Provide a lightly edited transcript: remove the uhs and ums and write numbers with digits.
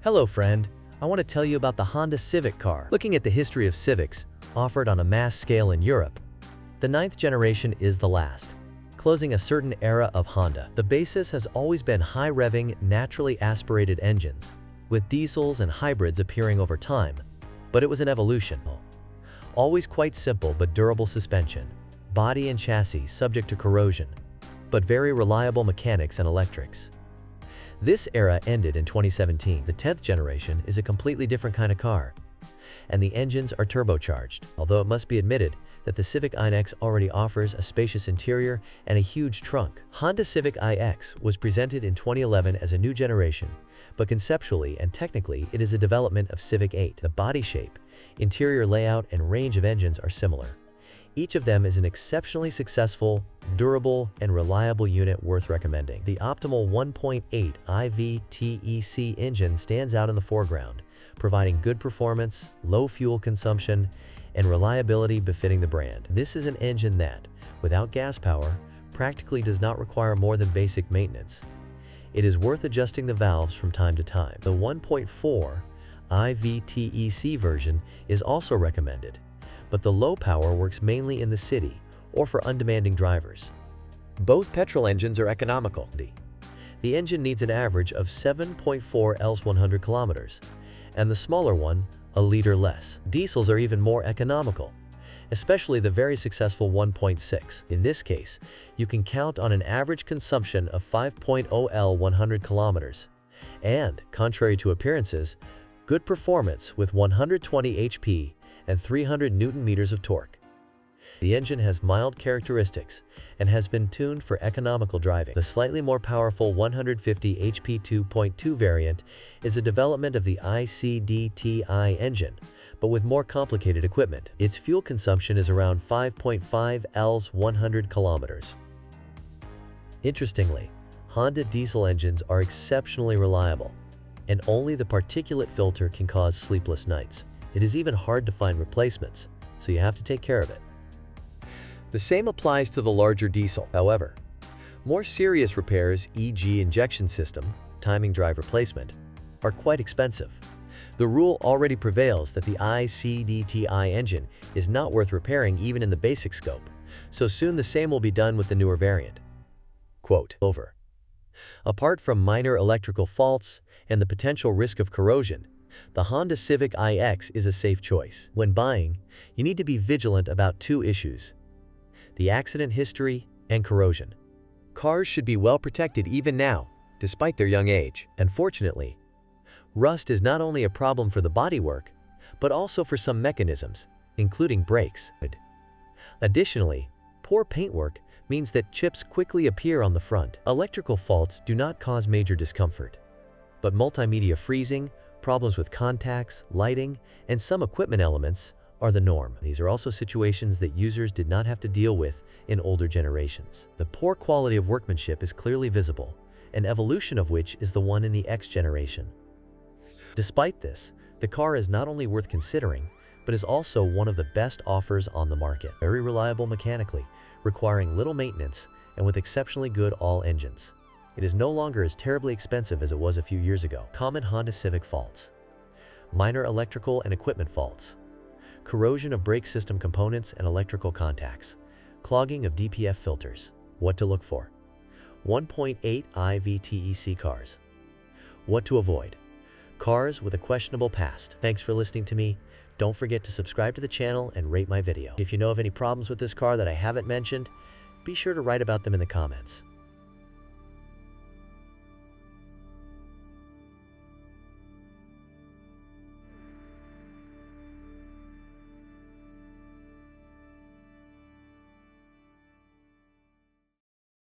Hello friend, I want to tell you about the Honda Civic car. Looking at the history of Civics, offered on a mass scale in Europe, the ninth generation is the last, closing a certain era of Honda. The basis has always been high-revving, naturally aspirated engines, with diesels and hybrids appearing over time, but it was an evolution. Always quite simple but durable suspension, body and chassis subject to corrosion, but very reliable mechanics and electrics. This era ended in 2017. The 10th generation is a completely different kind of car, and the engines are turbocharged, although it must be admitted that the Civic IX already offers a spacious interior and a huge trunk. Honda Civic iX was presented in 2011 as a new generation, but conceptually and technically it is a development of Civic VIII. The body shape, interior layout, and range of engines are similar. Each of them is an exceptionally successful, durable, and reliable unit worth recommending. The optimal 1.8 IVTEC engine stands out in the foreground, providing good performance, low fuel consumption, and reliability befitting the brand. This is an engine that, without gas power, practically does not require more than basic maintenance. It is worth adjusting the valves from time to time. The 1.4 IVTEC version is also recommended, but the low power works mainly in the city or for undemanding drivers. Both petrol engines are economical. The engine needs an average of 7.4 Ls 100 kilometers, and the smaller one, a liter less. Diesels are even more economical, especially the very successful 1.6. In this case, you can count on an average consumption of 5.0 L 100 kilometers, and, contrary to appearances, good performance with 120 HP and 300 Newton-meters of torque. The engine has mild characteristics and has been tuned for economical driving. The slightly more powerful 150 HP 2.2 variant is a development of the ICDTI engine, but with more complicated equipment. Its fuel consumption is around 5.5 Ls 100 kilometers. Interestingly, Honda diesel engines are exceptionally reliable, and only the particulate filter can cause sleepless nights. It is even hard to find replacements, so you have to take care of it. The same applies to the larger diesel. However, more serious repairs, e.g. injection system, timing drive replacement, are quite expensive. The rule already prevails that the ICDTI engine is not worth repairing even in the basic scope, so soon the same will be done with the newer variant. Quote, over. Apart from minor electrical faults and the potential risk of corrosion, the Honda Civic iX is a safe choice. When buying, you need to be vigilant about two issues: the accident history and corrosion. Cars should be well protected even now, despite their young age. Unfortunately, rust is not only a problem for the bodywork, but also for some mechanisms, including brakes. Additionally, poor paintwork means that chips quickly appear on the front. Electrical faults do not cause major discomfort, but multimedia freezing, problems with contacts, lighting, and some equipment elements are the norm. These are also situations that users did not have to deal with in older generations. The poor quality of workmanship is clearly visible, an evolution of which is the one in the X generation. Despite this, the car is not only worth considering, but is also one of the best offers on the market. Very reliable mechanically, requiring little maintenance, and with exceptionally good all engines. It is no longer as terribly expensive as it was a few years ago. Common Honda Civic faults: minor electrical and equipment faults, corrosion of brake system components and electrical contacts, clogging of DPF filters. What to look for: 1.8 IVTEC cars. What to avoid: cars with a questionable past. Thanks for listening to me. Don't forget to subscribe to the channel and rate my video. If you know of any problems with this car that I haven't mentioned, be sure to write about them in the comments.